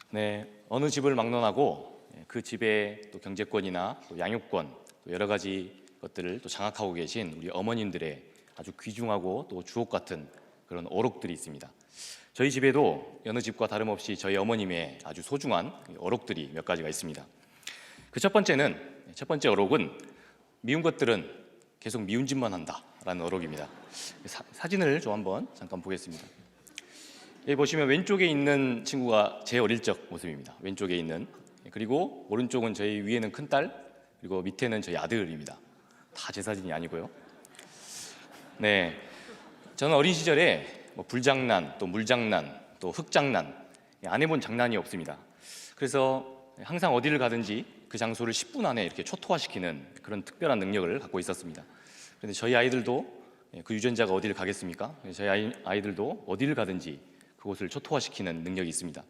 네, 어느 집을 막론하고 그 집의 또 경제권이나 또 양육권, 또 여러 가지 것들을 또 장악하고 계신 우리 어머님들의 아주 귀중하고 또 주옥 같은 그런 어록들이 있습니다. 저희 집에도 여느 집과 다름없이 저희 어머님의 아주 소중한 어록들이 몇 가지가 있습니다. 그 첫 번째 어록은 미운 것들은 계속 미운 짓만 한다라는 어록입니다. 사진을 좀 한번 잠깐 보겠습니다. 여기 보시면 왼쪽에 있는 친구가 제 어릴 적 모습입니다. 왼쪽에 있는, 그리고 오른쪽은 저희 위에는 큰딸, 그리고 밑에는 저희 아들입니다. 다 제 사진이 아니고요. 네, 저는 어린 시절에 불장난, 또 물장난, 또 흙장난, 안 해본 장난이 없습니다. 그래서 항상 어디를 가든지 그 장소를 10분 안에 이렇게 초토화시키는 그런 특별한 능력을 갖고 있었습니다. 그런데 저희 아이들도, 그 유전자가 어디를 가겠습니까? 저희 아이들도 어디를 가든지 그곳을 초토화시키는 능력이 있습니다.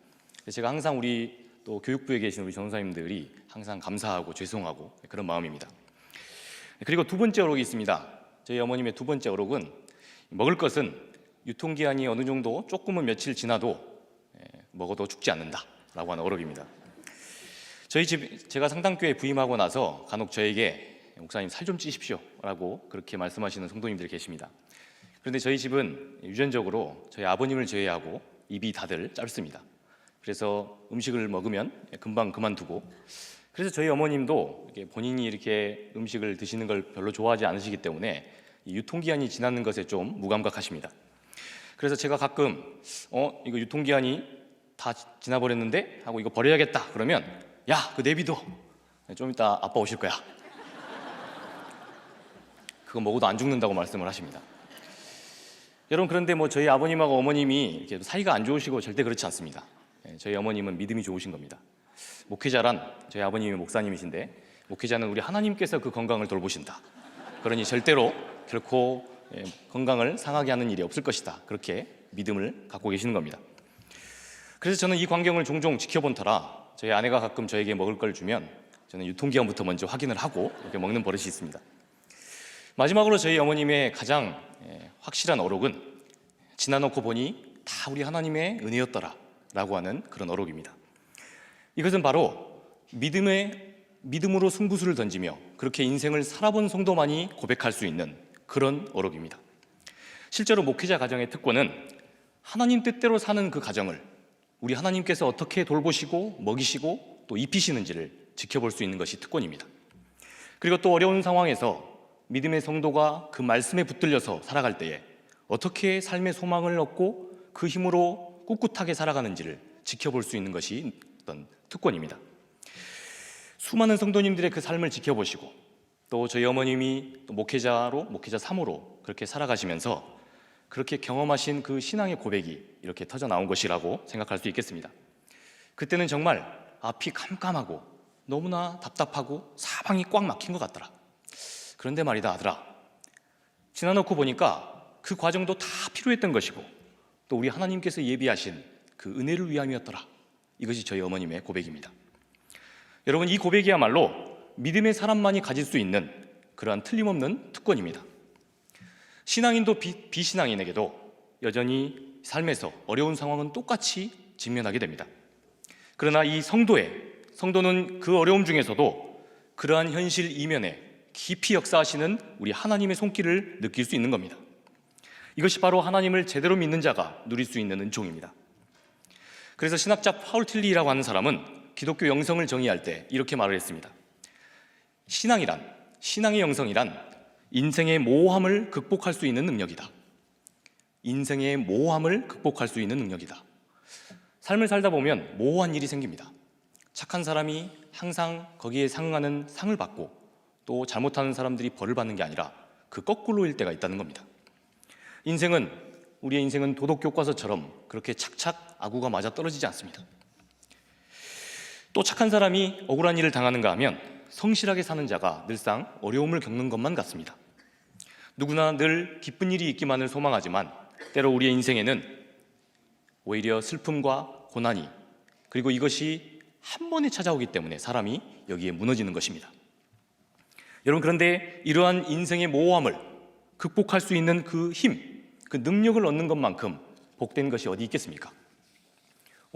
제가 항상 우리 또 교육부에 계신 우리 전도사님들이 항상 감사하고 죄송하고 그런 마음입니다. 그리고 두 번째 어록이 있습니다. 저희 어머님의 두 번째 어록은 먹을 것은 유통기한이 어느 정도 조금은 며칠 지나도 먹어도 죽지 않는다라고 하는 어록입니다. 저희 집, 제가 상당교회 부임하고 나서 간혹 저에게 목사님 살 좀 찌십시오 라고 그렇게 말씀하시는 성도님들이 계십니다. 그런데 저희 집은 유전적으로 저희 아버님을 제외하고 입이 다들 짧습니다. 그래서 음식을 먹으면 금방 그만두고, 그래서 저희 어머님도 본인이 이렇게 음식을 드시는 걸 별로 좋아하지 않으시기 때문에 유통기한이 지나는 것에 좀 무감각하십니다. 그래서 제가 가끔 이거 유통기한이 다 지나버렸는데 하고 이거 버려야겠다 그러면 야, 그거 내비둬. 좀 이따 아빠 오실 거야. 그거 먹어도 안 죽는다고 말씀을 하십니다. 여러분, 그런데 저희 아버님하고 어머님이 이렇게 사이가 안 좋으시고 절대 그렇지 않습니다. 저희 어머님은 믿음이 좋으신 겁니다. 목회자란, 저희 아버님이 목사님이신데, 목회자는 우리 하나님께서 그 건강을 돌보신다. 그러니 절대로 결코 건강을 상하게 하는 일이 없을 것이다. 그렇게 믿음을 갖고 계시는 겁니다. 그래서 저는 이 광경을 종종 지켜본 터라 저희 아내가 가끔 저에게 먹을 걸 주면 저는 유통기한부터 먼저 확인을 하고 이렇게 먹는 버릇이 있습니다. 마지막으로 저희 어머님의 가장 확실한 어록은 지나놓고 보니 다 우리 하나님의 은혜였더라 라고 하는 그런 어록입니다. 이것은 바로 믿음으로 승부수를 던지며 그렇게 인생을 살아본 성도만이 고백할 수 있는 그런 어록입니다. 실제로 목회자 가정의 특권은 하나님 뜻대로 사는 그 가정을 우리 하나님께서 어떻게 돌보시고 먹이시고 또 입히시는지를 지켜볼 수 있는 것이 특권입니다. 그리고 또 어려운 상황에서 믿음의 성도가 그 말씀에 붙들려서 살아갈 때에 어떻게 삶의 소망을 얻고 그 힘으로 꿋꿋하게 살아가는지를 지켜볼 수 있는 것이 어떤 특권입니다. 수많은 성도님들의 그 삶을 지켜보시고 또 저희 어머님이 또 목회자 3호로 그렇게 살아가시면서 그렇게 경험하신 그 신앙의 고백이 이렇게 터져 나온 것이라고 생각할 수 있겠습니다. 그때는 정말 앞이 깜깜하고 너무나 답답하고 사방이 꽉 막힌 것 같더라. 그런데 말이다 아들아, 지나놓고 보니까 그 과정도 다 필요했던 것이고 또 우리 하나님께서 예비하신 그 은혜를 위함이었더라. 이것이 저희 어머님의 고백입니다. 여러분, 이 고백이야말로 믿음의 사람만이 가질 수 있는 그러한 틀림없는 특권입니다. 신앙인도 비신앙인에게도 여전히 삶에서 어려운 상황은 똑같이 직면하게 됩니다. 그러나 이 성도는 그 어려움 중에서도 그러한 현실 이면에 깊이 역사하시는 우리 하나님의 손길을 느낄 수 있는 겁니다. 이것이 바로 하나님을 제대로 믿는 자가 누릴 수 있는 은총입니다. 그래서 신학자 파울 틸리라고 하는 사람은 기독교 영성을 정의할 때 이렇게 말을 했습니다. 신앙의 영성이란 인생의 모호함을 극복할 수 있는 능력이다. 인생의 모호함을 극복할 수 있는 능력이다. 삶을 살다 보면 모호한 일이 생깁니다. 착한 사람이 항상 거기에 상응하는 상을 받고 또 잘못하는 사람들이 벌을 받는 게 아니라 그 거꾸로일 때가 있다는 겁니다. 우리의 인생은 도덕교과서처럼 그렇게 착착 아구가 맞아 떨어지지 않습니다. 또 착한 사람이 억울한 일을 당하는가 하면 성실하게 사는 자가 늘상 어려움을 겪는 것만 같습니다. 누구나 늘 기쁜 일이 있기만을 소망하지만 때로 우리의 인생에는 오히려 슬픔과 고난이, 그리고 이것이 한 번에 찾아오기 때문에 사람이 여기에 무너지는 것입니다. 여러분, 그런데 이러한 인생의 모호함을 극복할 수 있는 그 힘, 그 능력을 얻는 것만큼 복된 것이 어디 있겠습니까?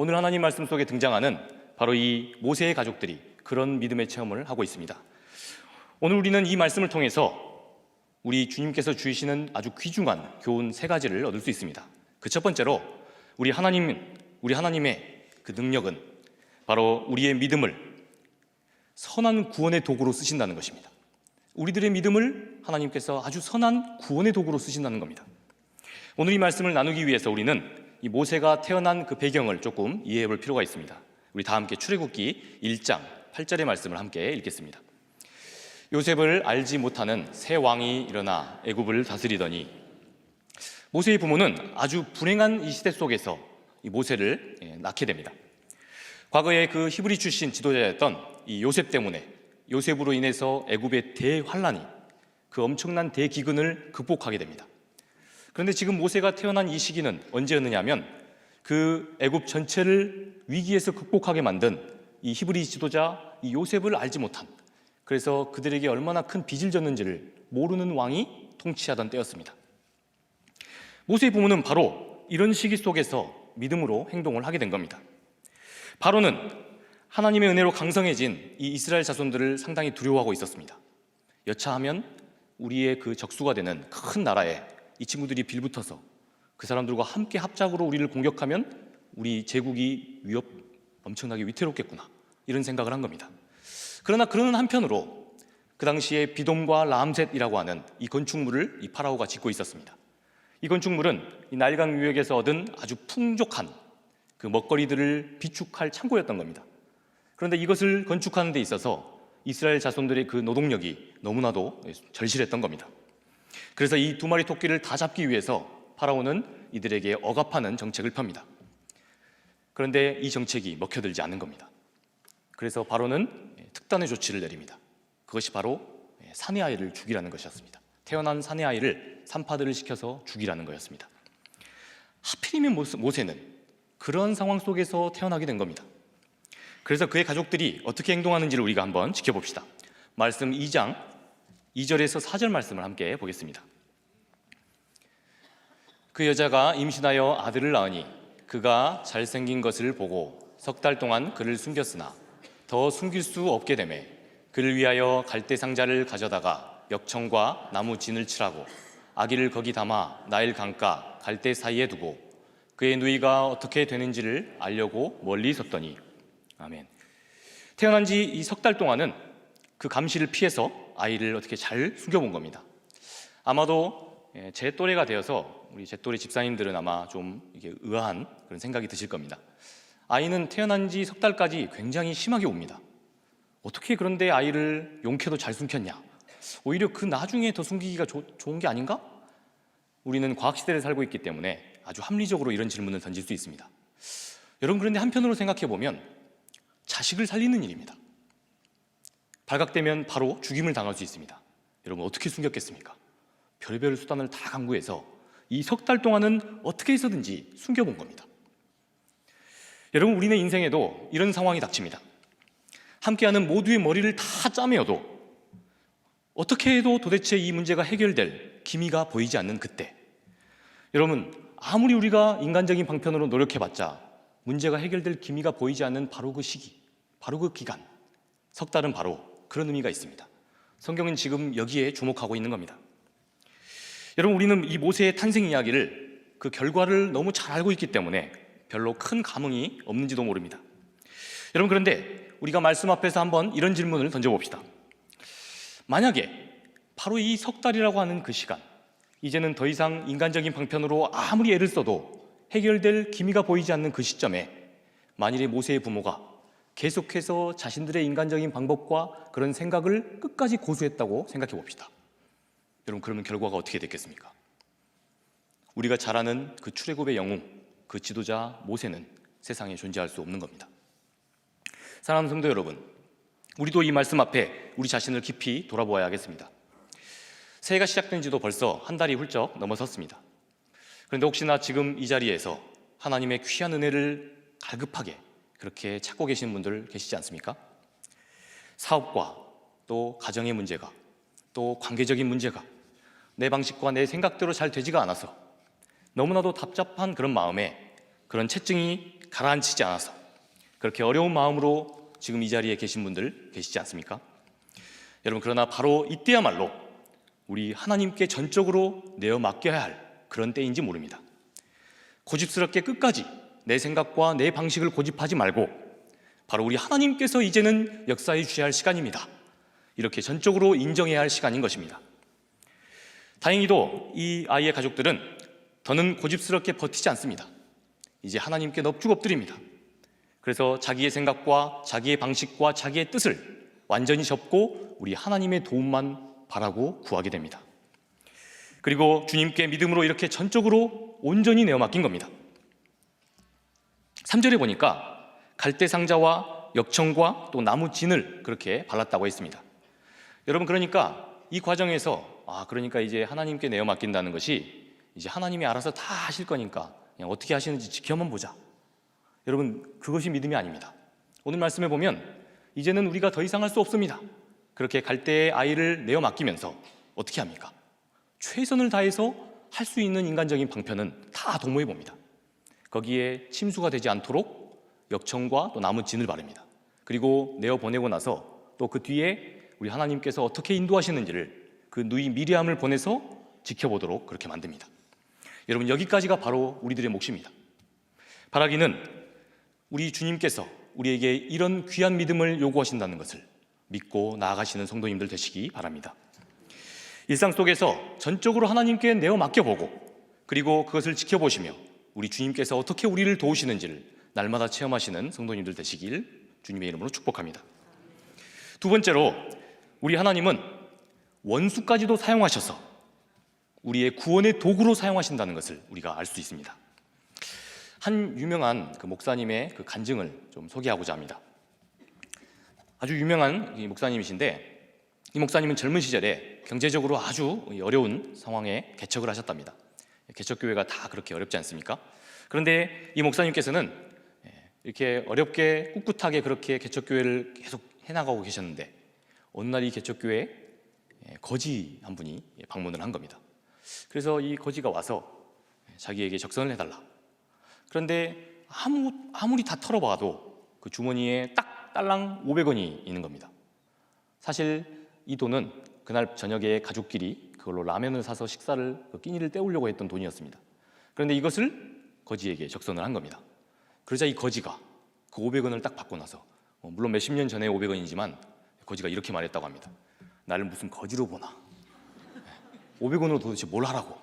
오늘 하나님 말씀 속에 등장하는 바로 이 모세의 가족들이 그런 믿음의 체험을 하고 있습니다. 오늘 우리는 이 말씀을 통해서 우리 주님께서 주시는 아주 귀중한 교훈 세 가지를 얻을 수 있습니다. 그 첫 번째로 우리 하나님의 그 능력은 바로 우리의 믿음을 선한 구원의 도구로 쓰신다는 것입니다. 우리들의 믿음을 하나님께서 아주 선한 구원의 도구로 쓰신다는 겁니다. 오늘 이 말씀을 나누기 위해서 우리는 이 모세가 태어난 그 배경을 조금 이해해 볼 필요가 있습니다. 우리 다 함께 출애굽기 1장 8절의 말씀을 함께 읽겠습니다. 요셉을 알지 못하는 새 왕이 일어나 애굽을 다스리더니, 모세의 부모는 아주 불행한 이 시대 속에서 이 모세를 낳게 됩니다. 과거에 그 히브리 출신 지도자였던 이 요셉 때문에, 요셉으로 인해서 애굽의 대환란이, 그 엄청난 대기근을 극복하게 됩니다. 그런데 지금 모세가 태어난 이 시기는 언제였느냐 하면 그 애굽 전체를 위기에서 극복하게 만든 이 히브리 지도자 이 요셉을 알지 못한, 그래서 그들에게 얼마나 큰 빚을 졌는지를 모르는 왕이 통치하던 때였습니다. 모세의 부모는 바로 이런 시기 속에서 믿음으로 행동을 하게 된 겁니다. 바로는 하나님의 은혜로 강성해진 이 이스라엘 자손들을 상당히 두려워하고 있었습니다. 여차하면 우리의 그 적수가 되는 큰 나라에 이 친구들이 빌붙어서 그 사람들과 함께 합작으로 우리를 공격하면 우리 제국이 엄청나게 위태롭겠구나, 이런 생각을 한 겁니다. 그러나 그러는 한편으로 그 당시에 비돔과 라암셋이라고 하는 이 건축물을 이 파라오가 짓고 있었습니다. 이 건축물은 이 나일강 유역에서 얻은 아주 풍족한 그 먹거리들을 비축할 창고였던 겁니다. 그런데 이것을 건축하는 데 있어서 이스라엘 자손들의 그 노동력이 너무나도 절실했던 겁니다. 그래서 이 두 마리 토끼를 다 잡기 위해서 파라오는 이들에게 억압하는 정책을 펴니다. 그런데 이 정책이 먹혀들지 않는 겁니다. 그래서 바로는 특단의 조치를 내립니다. 그것이 바로 사내 아이를 죽이라는 것이었습니다. 태어난 사내 아이를 산파들을 시켜서 죽이라는 거였습니다. 하필이면 모세는 그런 상황 속에서 태어나게 된 겁니다. 그래서 그의 가족들이 어떻게 행동하는지를 우리가 한번 지켜봅시다. 말씀 2장 2절에서 4절 말씀을 함께 보겠습니다. 그 여자가 임신하여 아들을 낳으니 그가 잘생긴 것을 보고 석 달 동안 그를 숨겼으나 더 숨길 수 없게 되매 그를 위하여 갈대 상자를 가져다가 역청과 나무 진을 칠하고 아기를 거기 담아 나일 강가 갈대 사이에 두고 그의 누이가 어떻게 되는지를 알려고 멀리 섰더니, 아멘. 태어난 지 이 석 달 동안은 그 감시를 피해서 아이를 어떻게 잘 숨겨본 겁니다. 아마도 제 또래가 되어서 우리 제 또래 집사님들은 아마 좀 이게 의아한 그런 생각이 드실 겁니다. 아이는 태어난 지 석 달까지 굉장히 심하게 옵니다. 어떻게 그런데 아이를 용케도 잘 숨겼냐? 오히려 그 나중에 더 숨기기가 좋은 게 아닌가? 우리는 과학시대를 살고 있기 때문에 아주 합리적으로 이런 질문을 던질 수 있습니다. 여러분, 그런데 한편으로 생각해 보면 자식을 살리는 일입니다. 발각되면 바로 죽임을 당할 수 있습니다. 여러분, 어떻게 숨겼겠습니까? 별의별 수단을 다 강구해서 이 석 달 동안은 어떻게 해서든지 숨겨본 겁니다. 여러분, 우리네 인생에도 이런 상황이 닥칩니다. 함께하는 모두의 머리를 다 짜매어도 어떻게 해도 도대체 이 문제가 해결될 기미가 보이지 않는 그때, 여러분, 아무리 우리가 인간적인 방편으로 노력해봤자 문제가 해결될 기미가 보이지 않는 바로 그 시기, 바로 그 기간, 석 달은 바로 그런 의미가 있습니다. 성경은 지금 여기에 주목하고 있는 겁니다. 여러분, 우리는 이 모세의 탄생 이야기를, 그 결과를 너무 잘 알고 있기 때문에 별로 큰 감흥이 없는지도 모릅니다. 여러분, 그런데 우리가 말씀 앞에서 한번 이런 질문을 던져봅시다. 만약에 바로 이 석 달이라고 하는 그 시간, 이제는 더 이상 인간적인 방편으로 아무리 애를 써도 해결될 기미가 보이지 않는 그 시점에 만일에 모세의 부모가 계속해서 자신들의 인간적인 방법과 그런 생각을 끝까지 고수했다고 생각해 봅시다. 여러분, 그러면 결과가 어떻게 됐겠습니까? 우리가 잘 아는 그 출애굽의 영웅, 그 지도자 모세는 세상에 존재할 수 없는 겁니다. 사랑하는 성도 여러분, 우리도 이 말씀 앞에 우리 자신을 깊이 돌아보아야 하겠습니다. 새해가 시작된 지도 벌써 한 달이 훌쩍 넘어섰습니다. 그런데 혹시나 지금 이 자리에서 하나님의 귀한 은혜를 갈급하게 그렇게 찾고 계시는 분들 계시지 않습니까? 사업과 또 가정의 문제가, 또 관계적인 문제가 내 방식과 내 생각대로 잘 되지가 않아서 너무나도 답답한 그런 마음에 그런 채증이 가라앉히지 않아서 그렇게 어려운 마음으로 지금 이 자리에 계신 분들 계시지 않습니까? 여러분, 그러나 바로 이때야말로 우리 하나님께 전적으로 내어 맡겨야 할 그런 때인지 모릅니다. 고집스럽게 끝까지 내 생각과 내 방식을 고집하지 말고 바로 우리 하나님께서 이제는 역사해 주셔야 할 시간입니다. 이렇게 전적으로 인정해야 할 시간인 것입니다. 다행히도 이 아이의 가족들은 더는 고집스럽게 버티지 않습니다. 이제 하나님께 넙죽 엎드립니다. 그래서 자기의 생각과 자기의 방식과 자기의 뜻을 완전히 접고 우리 하나님의 도움만 바라고 구하게 됩니다. 그리고 주님께 믿음으로 이렇게 전적으로 온전히 내어 맡긴 겁니다. 3절에 보니까 갈대 상자와 역청과 또 나무 진을 그렇게 발랐다고 했습니다. 여러분, 그러니까 이 과정에서 그러니까 이제 하나님께 내어 맡긴다는 것이 이제 하나님이 알아서 다 하실 거니까 그냥 어떻게 하시는지 지켜만 보자. 여러분, 그것이 믿음이 아닙니다. 오늘 말씀에 보면 이제는 우리가 더 이상 할 수 없습니다. 그렇게 갈대의 아이를 내어 맡기면서 어떻게 합니까? 최선을 다해서 할 수 있는 인간적인 방편은 다 도모해 봅니다. 거기에 침수가 되지 않도록 역청과 또 나무 진을 바릅니다. 그리고 내어 보내고 나서 또 그 뒤에 우리 하나님께서 어떻게 인도하시는지를 그 누이 미리암을 보내서 지켜보도록 그렇게 만듭니다. 여러분, 여기까지가 바로 우리들의 몫입니다. 바라기는 우리 주님께서 우리에게 이런 귀한 믿음을 요구하신다는 것을 믿고 나아가시는 성도님들 되시기 바랍니다. 일상 속에서 전적으로 하나님께 내어 맡겨보고 그리고 그것을 지켜보시며 우리 주님께서 어떻게 우리를 도우시는지를 날마다 체험하시는 성도님들 되시길 주님의 이름으로 축복합니다. 두 번째로, 우리 하나님은 원수까지도 사용하셔서 우리의 구원의 도구로 사용하신다는 것을 우리가 알 수 있습니다. 한 유명한 그 목사님의 그 간증을 좀 소개하고자 합니다. 아주 유명한 이 목사님이신데 이 목사님은 젊은 시절에 경제적으로 아주 어려운 상황에 개척을 하셨답니다. 개척교회가 다 그렇게 어렵지 않습니까? 그런데 이 목사님께서는 이렇게 어렵게 꿋꿋하게 그렇게 개척교회를 계속 해나가고 계셨는데 어느 날 이 개척교회에 거지 한 분이 방문을 한 겁니다. 그래서 이 거지가 와서 자기에게 적선을 해달라. 그런데 아무리 다 털어봐도 그 주머니에 딱 딸랑 500원이 있는 겁니다. 사실 이 돈은 그날 저녁에 가족끼리 그걸로 라면을 사서 식사를 끼니를 때우려고 했던 돈이었습니다. 그런데 이것을 거지에게 적선을 한 겁니다. 그러자 이 거지가 그 500원을 딱 받고 나서 물론 몇십 년 전에 500원이지만 거지가 이렇게 말했다고 합니다. 나를 무슨 거지로 보나? 500원으로 도대체 뭘 하라고?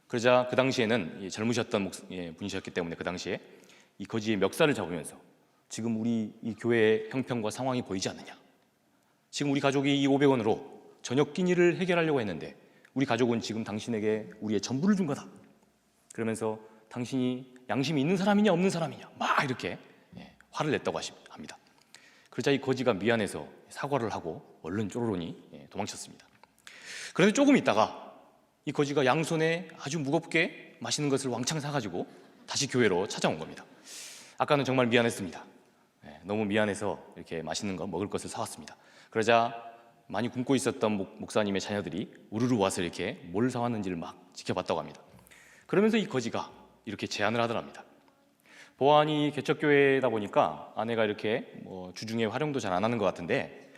그러자 그 당시에는 젊으셨던 분이셨기 때문에 그 당시에 이 거지의 멱살을 잡으면서 지금 우리 이 교회의 형편과 상황이 보이지 않느냐? 지금 우리 가족이 이 500원으로 저녁 끼니를 해결하려고 했는데 우리 가족은 지금 당신에게 우리의 전부를 준 거다. 그러면서 당신이 양심이 있는 사람이냐 없는 사람이냐 막 이렇게 화를 냈다고 합니다. 그러자 이 거지가 미안해서 사과를 하고 얼른 쪼로로니 도망쳤습니다. 그런데 조금 있다가 이 거지가 양손에 아주 무겁게 맛있는 것을 왕창 사가지고 다시 교회로 찾아온 겁니다. 아까는 정말 미안했습니다. 너무 미안해서 이렇게 맛있는 거 먹을 것을 사왔습니다. 그러자 많이 굶고 있었던 목사님의 자녀들이 우르르 와서 이렇게 뭘 사왔는지를 막 지켜봤다고 합니다. 그러면서 이 거지가 이렇게 제안을 하더랍니다. 보안이 개척교회다 보니까 아내가 이렇게 주중에 활용도 잘 안 하는 것 같은데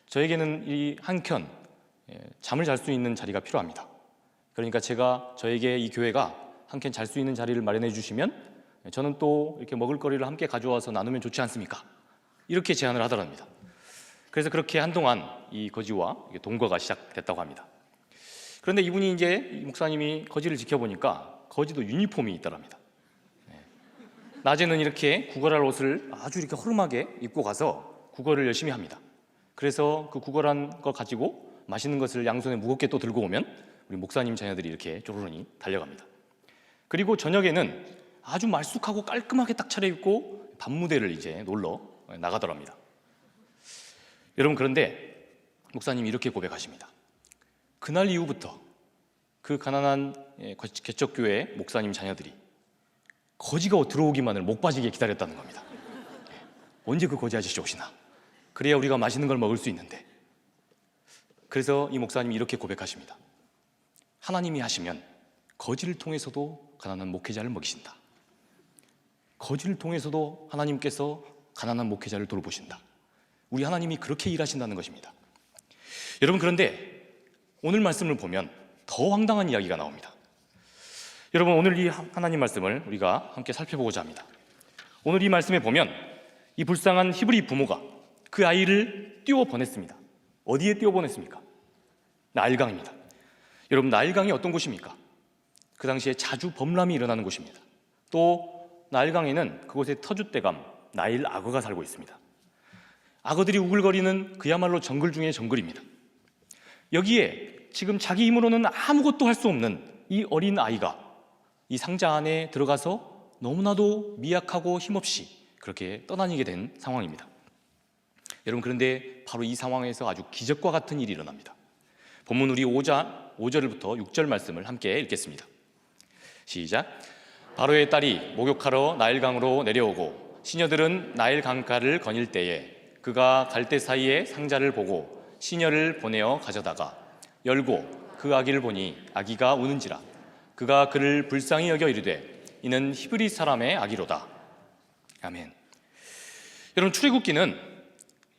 저에게는 이 한켠 잠을 잘 수 있는 자리가 필요합니다. 그러니까 저에게 이 교회가 한켠 잘 수 있는 자리를 마련해 주시면 저는 또 이렇게 먹을 거리를 함께 가져와서 나누면 좋지 않습니까? 이렇게 제안을 하더랍니다. 그래서 그렇게 한동안 이 거지와 동거가 시작됐다고 합니다. 그런데 이분이 이제 이 목사님이 거지를 지켜보니까 거지도 유니폼이 있더랍니다. 낮에는 이렇게 구걸할 옷을 아주 이렇게 허름하게 입고 가서 구걸을 열심히 합니다. 그래서 그 구걸한 거 가지고 맛있는 것을 양손에 무겁게 또 들고 오면 우리 목사님 자녀들이 이렇게 쪼르르니 달려갑니다. 그리고 저녁에는 아주 말쑥하고 깔끔하게 딱 차려입고 밤무대를 이제 놀러 나가더랍니다. 여러분, 그런데 목사님이 이렇게 고백하십니다. 그날 이후부터 그 가난한 개척교회 목사님 자녀들이 거지가 들어오기만을 목 빠지게 기다렸다는 겁니다. 언제 그 거지 아저씨 오시나? 그래야 우리가 맛있는 걸 먹을 수 있는데. 그래서 이 목사님이 이렇게 고백하십니다. 하나님이 하시면 거지를 통해서도 가난한 목회자를 먹이신다. 거지를 통해서도 하나님께서 가난한 목회자를 돌보신다. 우리 하나님이 그렇게 일하신다는 것입니다. 여러분, 그런데 오늘 말씀을 보면 더 황당한 이야기가 나옵니다. 여러분, 오늘 이 하나님 말씀을 우리가 함께 살펴보고자 합니다. 오늘 이 말씀에 보면 이 불쌍한 히브리 부모가 그 아이를 띄워 보냈습니다. 어디에 띄워 보냈습니까? 나일강입니다. 여러분, 나일강이 어떤 곳입니까? 그 당시에 자주 범람이 일어나는 곳입니다. 또 나일강에는 그곳에 터줏대감 나일 악어가 살고 있습니다. 악어들이 우글거리는 그야말로 정글 중의 정글입니다. 여기에 지금 자기 힘으로는 아무것도 할 수 없는 이 어린 아이가 이 상자 안에 들어가서 너무나도 미약하고 힘없이 그렇게 떠다니게 된 상황입니다. 여러분, 그런데 바로 이 상황에서 아주 기적과 같은 일이 일어납니다. 본문 우리 5절부터 6절 말씀을 함께 읽겠습니다. 시작. 바로의 딸이 목욕하러 나일강으로 내려오고 시녀들은 나일 강가를 거닐 때에 그가 갈대 사이에 상자를 보고 시녀를 보내어 가져다가 열고 그 아기를 보니 아기가 우는지라. 그가 그를 불쌍히 여겨 이르되 이는 히브리 사람의 아기로다. 아멘. 여러분, 출애굽기는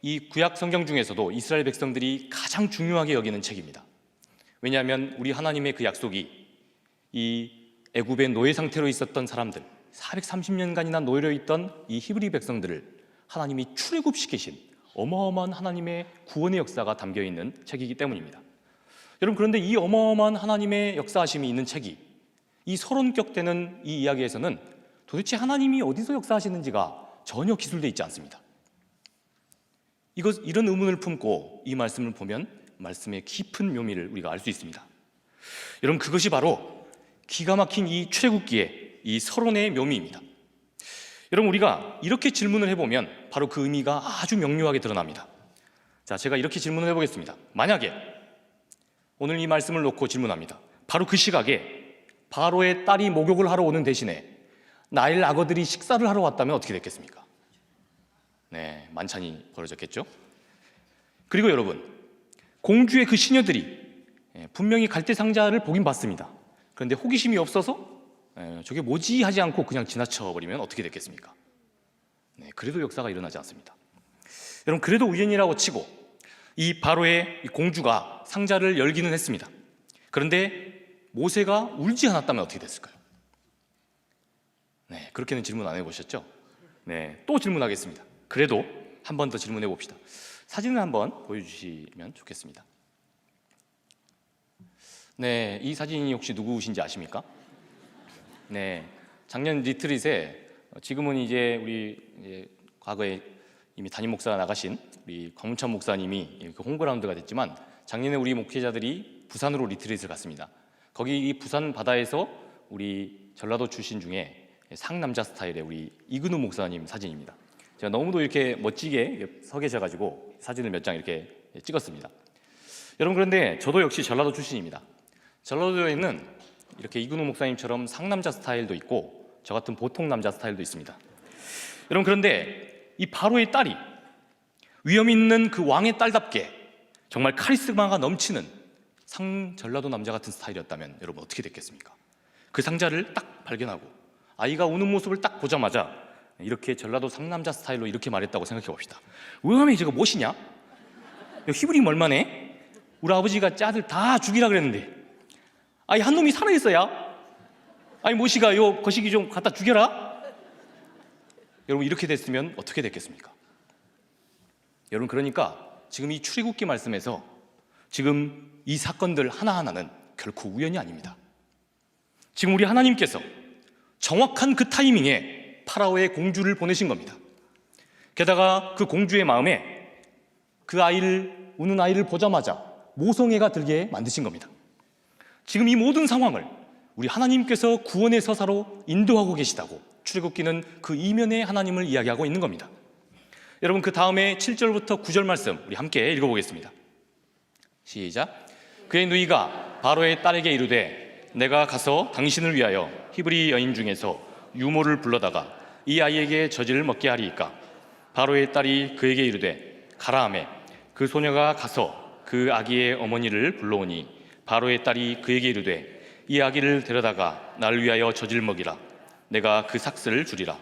이 구약 성경 중에서도 이스라엘 백성들이 가장 중요하게 여기는 책입니다. 왜냐하면 우리 하나님의 그 약속이 이 애굽의 노예 상태로 있었던 사람들, 430년간이나 노예로 있던 이 히브리 백성들을 하나님이 출애굽시키신 어마어마한 하나님의 구원의 역사가 담겨있는 책이기 때문입니다. 여러분, 그런데 이 어마어마한 하나님의 역사하심이 있는 책이 이 서론격되는 이 이야기에서는 도대체 하나님이 어디서 역사하시는지가 전혀 기술되어 있지 않습니다. 이런 의문을 품고 이 말씀을 보면 말씀의 깊은 묘미를 우리가 알 수 있습니다. 여러분, 그것이 바로 기가 막힌 이 출애굽기의 이 서론의 묘미입니다. 여러분, 우리가 이렇게 질문을 해보면 바로 그 의미가 아주 명료하게 드러납니다. 자, 제가 이렇게 질문을 해보겠습니다. 만약에 오늘 이 말씀을 놓고 질문합니다. 바로 그 시각에 바로의 딸이 목욕을 하러 오는 대신에 나일 악어들이 식사를 하러 왔다면 어떻게 됐겠습니까? 네, 만찬이 벌어졌겠죠? 그리고 여러분, 공주의 그 시녀들이 분명히 갈대 상자를 보긴 봤습니다. 그런데 호기심이 없어서 저게 뭐지 하지 않고 그냥 지나쳐버리면 어떻게 됐겠습니까? 네, 그래도 역사가 일어나지 않습니다. 여러분, 그래도 우연이라고 치고 이 바로의 이 공주가 상자를 열기는 했습니다. 그런데 모세가 울지 않았다면 어떻게 됐을까요? 네, 그렇게는 질문 안 해보셨죠? 네, 또 질문하겠습니다. 그래도 한 번 더 질문해 봅시다. 사진을 한번 보여주시면 좋겠습니다. 네, 이 사진이 혹시 누구신지 아십니까? 네, 작년 리트릿에 지금은 이제 우리 과거에 이미 담임 목사가 나가신 우리 권문찬 목사님이 홈그라운드가 됐지만 작년에 우리 목회자들이 부산으로 리트릿을 갔습니다. 거기 이 부산 바다에서 우리 전라도 출신 중에 상남자 스타일의 우리 이근우 목사님 사진입니다. 제가 너무도 이렇게 멋지게 서 계셔가지고 사진을 몇 장 이렇게 찍었습니다. 여러분, 그런데 저도 역시 전라도 출신입니다. 전라도에는 이렇게 이근우 목사님처럼 상남자 스타일도 있고 저 같은 보통 남자 스타일도 있습니다. 여러분, 그런데 이 바로의 딸이 위험 있는 그 왕의 딸답게 정말 카리스마가 넘치는 상전라도 남자 같은 스타일이었다면 여러분 어떻게 됐겠습니까? 그 상자를 딱 발견하고 아이가 우는 모습을 딱 보자마자 이렇게 전라도 상남자 스타일로 이렇게 말했다고 생각해 봅시다. 왜냐면 저거 무엇이냐? 히브리 얼마네? 우리 아버지가 짜들 다 죽이라 그랬는데 아이 한 놈이 살아있어야 아이 모시가 요 거시기 좀 갖다 죽여라. 여러분, 이렇게 됐으면 어떻게 됐겠습니까? 여러분, 그러니까 지금 이 출애굽기 말씀에서 지금 이 사건들 하나하나는 결코 우연이 아닙니다. 지금 우리 하나님께서 정확한 그 타이밍에 파라오의 공주를 보내신 겁니다. 게다가 그 공주의 마음에 그 아이를, 우는 아이를 보자마자 모성애가 들게 만드신 겁니다. 지금 이 모든 상황을 우리 하나님께서 구원의 서사로 인도하고 계시다고 출애굽기는 그 이면의 하나님을 이야기하고 있는 겁니다. 여러분, 그 다음에 7절부터 9절 말씀 우리 함께 읽어보겠습니다. 시작. 그의 누이가 바로의 딸에게 이르되 내가 가서 당신을 위하여 히브리 여인 중에서 유모를 불러다가 이 아이에게 젖을 먹게 하리이까. 바로의 딸이 그에게 이르되 가라 하매 그 소녀가 가서 그 아기의 어머니를 불러오니 바로의 딸이 그에게 이르되 이 아기를 데려다가 나를 위하여 젖을 먹이라. 내가 그 삭슬을 주리라.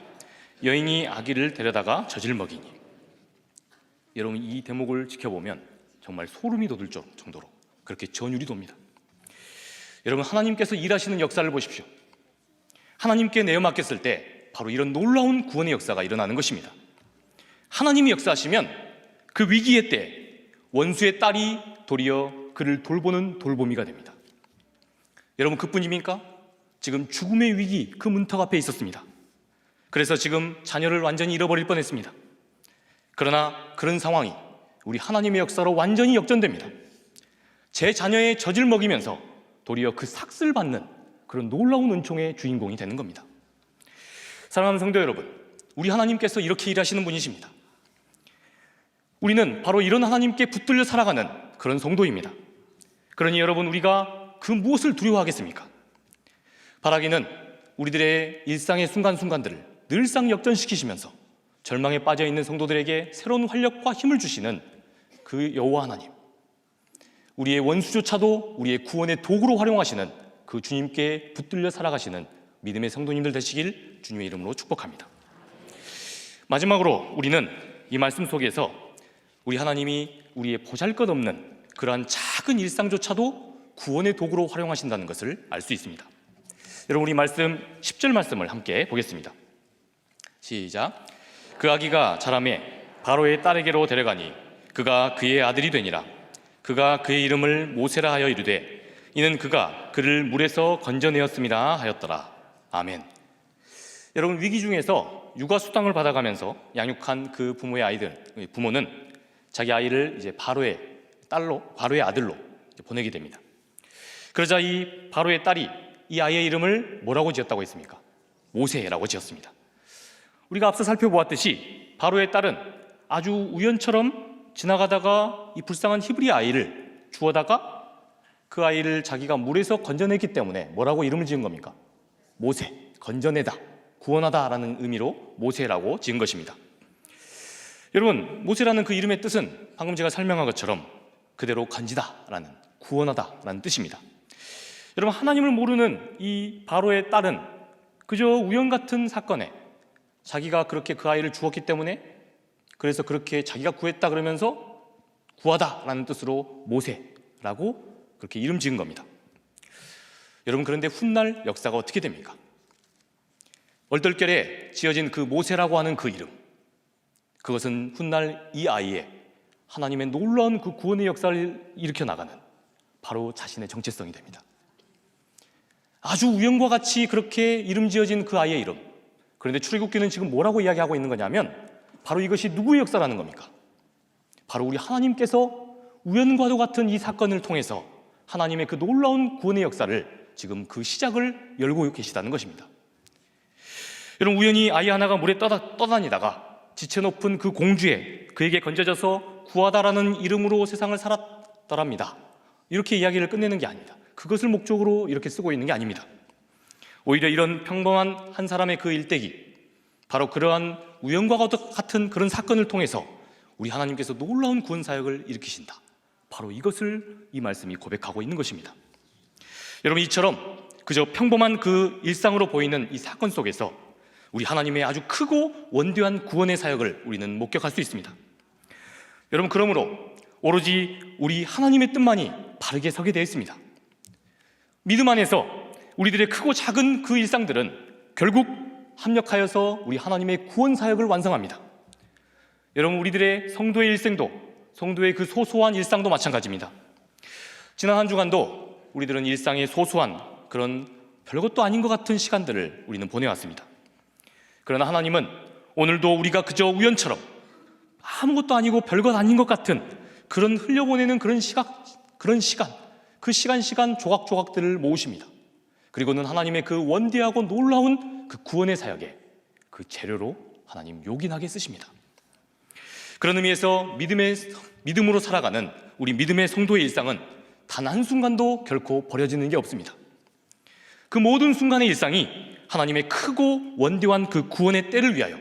여인이 아기를 데려다가 젖을 먹이니. 여러분, 이 대목을 지켜보면 정말 소름이 돋을 정도로 그렇게 전율이 돕니다. 여러분, 하나님께서 일하시는 역사를 보십시오. 하나님께 내어 맡겼을 때 바로 이런 놀라운 구원의 역사가 일어나는 것입니다. 하나님이 역사하시면 그 위기의 때 원수의 딸이 도리어 그를 돌보는 돌보미가 됩니다. 여러분, 그뿐입니까? 지금 죽음의 위기 그 문턱 앞에 있었습니다. 그래서 지금 자녀를 완전히 잃어버릴 뻔했습니다. 그러나 그런 상황이 우리 하나님의 역사로 완전히 역전됩니다. 제 자녀의 젖을 먹이면서 도리어 그 삭슬 받는 그런 놀라운 은총의 주인공이 되는 겁니다. 사랑하는 성도 여러분, 우리 하나님께서 이렇게 일하시는 분이십니다. 우리는 바로 이런 하나님께 붙들려 살아가는 그런 성도입니다. 그러니 여러분, 우리가 그 무엇을 두려워하겠습니까? 바라기는 우리들의 일상의 순간순간들을 늘상 역전시키시면서 절망에 빠져있는 성도들에게 새로운 활력과 힘을 주시는 그 여호와 하나님, 우리의 원수조차도 우리의 구원의 도구로 활용하시는 그 주님께 붙들려 살아가시는 믿음의 성도님들 되시길 주님의 이름으로 축복합니다. 마지막으로 우리는 이 말씀 속에서 우리 하나님이 우리의 보잘것없는 그러한 작은 일상조차도 구원의 도구로 활용하신다는 것을 알 수 있습니다. 여러분, 우리 말씀 10절 말씀을 함께 보겠습니다. 시작. 그 아기가 자라매 바로의 딸에게로 데려가니 그가 그의 아들이 되니라. 그가 그의 이름을 모세라 하여 이르되 이는 그가 그를 물에서 건져내었음이라 하였더라. 아멘. 여러분, 위기 중에서 육아 수당을 받아가면서 양육한 그 부모는 자기 아이를 이제 바로의 아들로 보내게 됩니다. 그러자 이 바로의 딸이 이 아이의 이름을 뭐라고 지었다고 했습니까? 모세라고 지었습니다. 우리가 앞서 살펴보았듯이 바로의 딸은 아주 우연처럼 지나가다가 이 불쌍한 히브리 아이를 주워다가 그 아이를 자기가 물에서 건져냈기 때문에 뭐라고 이름을 지은 겁니까? 모세, 건져내다, 구원하다라는 의미로 모세라고 지은 것입니다. 여러분, 모세라는 그 이름의 뜻은 방금 제가 설명한 것처럼 그대로 건지다라는, 구원하다라는 뜻입니다. 여러분, 하나님을 모르는 이 바로의 딸은 그저 우연 같은 사건에 자기가 그렇게 그 아이를 주었기 때문에, 그래서 그렇게 자기가 구했다 그러면서 구하다라는 뜻으로 모세라고 그렇게 이름 지은 겁니다. 여러분, 그런데 훗날 역사가 어떻게 됩니까? 얼떨결에 지어진 그 모세라고 하는 그 이름, 그것은 훗날 이 아이의 하나님의 놀라운 그 구원의 역사를 일으켜 나가는 바로 자신의 정체성이 됩니다. 아주 우연과 같이 그렇게 이름 지어진 그 아이의 이름, 그런데 출애굽기는 지금 뭐라고 이야기하고 있는 거냐면 바로 이것이 누구의 역사라는 겁니까? 바로 우리 하나님께서 우연과도 같은 이 사건을 통해서 하나님의 그 놀라운 구원의 역사를 지금 그 시작을 열고 계시다는 것입니다. 여러분, 우연히 아이 하나가 물에 떠다니다가 지체 높은 그 공주에 그에게 건져져서 구하다라는 이름으로 세상을 살았더랍니다. 이렇게 이야기를 끝내는 게 아닙니다. 그것을 목적으로 이렇게 쓰고 있는 게 아닙니다. 오히려 이런 평범한 한 사람의 그 일대기, 바로 그러한 우연과 같은 그런 사건을 통해서 우리 하나님께서 놀라운 구원 사역을 일으키신다, 바로 이것을 이 말씀이 고백하고 있는 것입니다. 여러분, 이처럼 그저 평범한 그 일상으로 보이는 이 사건 속에서 우리 하나님의 아주 크고 원대한 구원의 사역을 우리는 목격할 수 있습니다. 여러분, 그러므로 오로지 우리 하나님의 뜻만이 바르게 서게 되어 있습니다. 믿음 안에서 우리들의 크고 작은 그 일상들은 결국 합력하여서 우리 하나님의 구원 사역을 완성합니다. 여러분, 우리들의 성도의 일생도, 성도의 그 소소한 일상도 마찬가지입니다. 지난 한 주간도 우리들은 일상의 소소한 그런 별것도 아닌 것 같은 시간들을 우리는 보내왔습니다. 그러나 하나님은 오늘도 우리가 그저 우연처럼 아무것도 아니고 별것 아닌 것 같은 그런 흘려보내는 그런 시간, 그 시간 조각조각들을 모으십니다. 그리고는 하나님의 그 원대하고 놀라운 그 구원의 사역에 그 재료로 하나님 요긴하게 쓰십니다. 그런 의미에서 믿음으로 살아가는 우리 믿음의 성도의 일상은 단 한순간도 결코 버려지는 게 없습니다. 그 모든 순간의 일상이 하나님의 크고 원대한 그 구원의 때를 위하여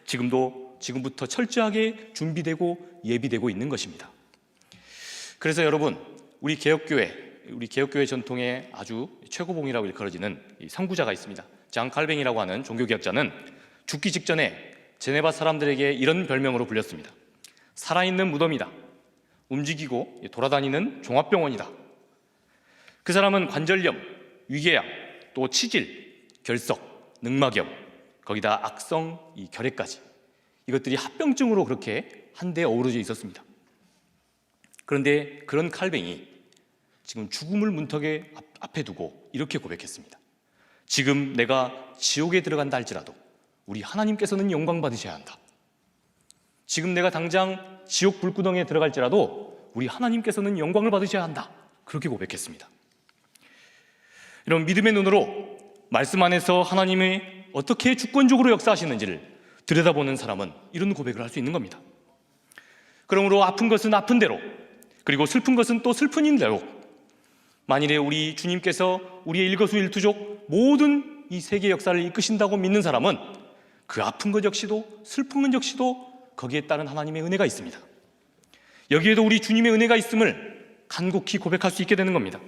지금부터 철저하게 준비되고 예비되고 있는 것입니다. 그래서 여러분, 우리 개혁교회 전통의 아주 최고봉이라고 일컬어지는 이 선구자가 있습니다. 장 칼뱅이라고 하는 종교개혁자는 죽기 직전에 제네바 사람들에게 이런 별명으로 불렸습니다. 살아있는 무덤이다. 움직이고 돌아다니는 종합병원이다. 그 사람은 관절염, 위궤양, 또 치질, 결석, 늑막염, 거기다 악성, 이 결핵까지 이것들이 합병증으로 그렇게 한데 어우러져 있었습니다. 그런데 그런 칼뱅이 지금 죽음을 문턱에 앞에 두고 이렇게 고백했습니다. 지금 내가 지옥에 들어간다 할지라도 우리 하나님께서는 영광 받으셔야 한다. 지금 내가 당장 지옥 불구덩이에 들어갈지라도 우리 하나님께서는 영광을 받으셔야 한다. 그렇게 고백했습니다. 이런 믿음의 눈으로 말씀 안에서 하나님이 어떻게 주권적으로 역사하시는지를 들여다보는 사람은 이런 고백을 할 수 있는 겁니다. 그러므로 아픈 것은 아픈 대로, 그리고 슬픈 것은 또 슬픈 대로, 만일에 우리 주님께서 우리의 일거수일투족 모든 이 세계 역사를 이끄신다고 믿는 사람은 그 아픈 것 역시도 슬픈 것 역시도 거기에 따른 하나님의 은혜가 있습니다. 여기에도 우리 주님의 은혜가 있음을 간곡히 고백할 수 있게 되는 겁니다.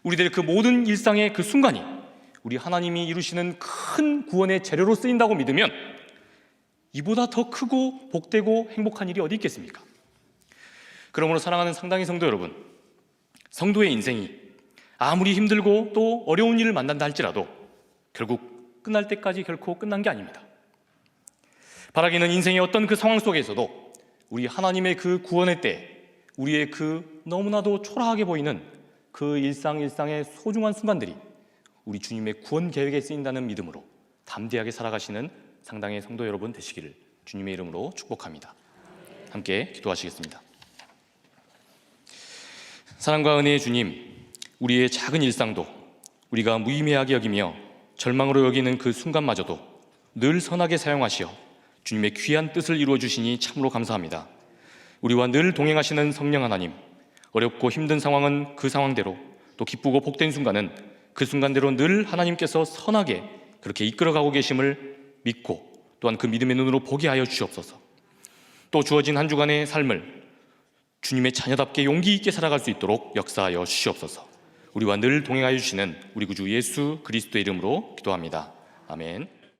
우리들 그 모든 일상의 그 순간이 우리 하나님이 이루시는 큰 구원의 재료로 쓰인다고 믿으면 이보다 더 크고 복되고 행복한 일이 어디 있겠습니까? 그러므로 사랑하는 상당히 성도 여러분, 성도의 인생이 아무리 힘들고 또 어려운 일을 만난다 할지라도 결국 끝날 때까지 결코 끝난 게 아닙니다. 바라기는 인생의 어떤 그 상황 속에서도 우리 하나님의 그 구원의 때 우리의 그 너무나도 초라하게 보이는 그 일상의 소중한 순간들이 우리 주님의 구원 계획에 쓰인다는 믿음으로 담대하게 살아가시는 상당의 성도 여러분 되시기를 주님의 이름으로 축복합니다. 함께 기도하시겠습니다. 사랑과 은혜의 주님, 우리의 작은 일상도 우리가 무의미하게 여기며 절망으로 여기는 그 순간마저도 늘 선하게 사용하시어 주님의 귀한 뜻을 이루어 주시니 참으로 감사합니다. 우리와 늘 동행하시는 성령 하나님, 어렵고 힘든 상황은 그 상황대로, 또 기쁘고 복된 순간은 그 순간대로 늘 하나님께서 선하게 그렇게 이끌어가고 계심을 믿고 또한 그 믿음의 눈으로 보게 하여 주시옵소서. 또 주어진 한 주간의 삶을 주님의 자녀답게 용기 있게 살아갈 수 있도록 역사하여 주시옵소서. 우리와 늘 동행하여 주시는 우리 구주 예수 그리스도의 이름으로 기도합니다. 아멘.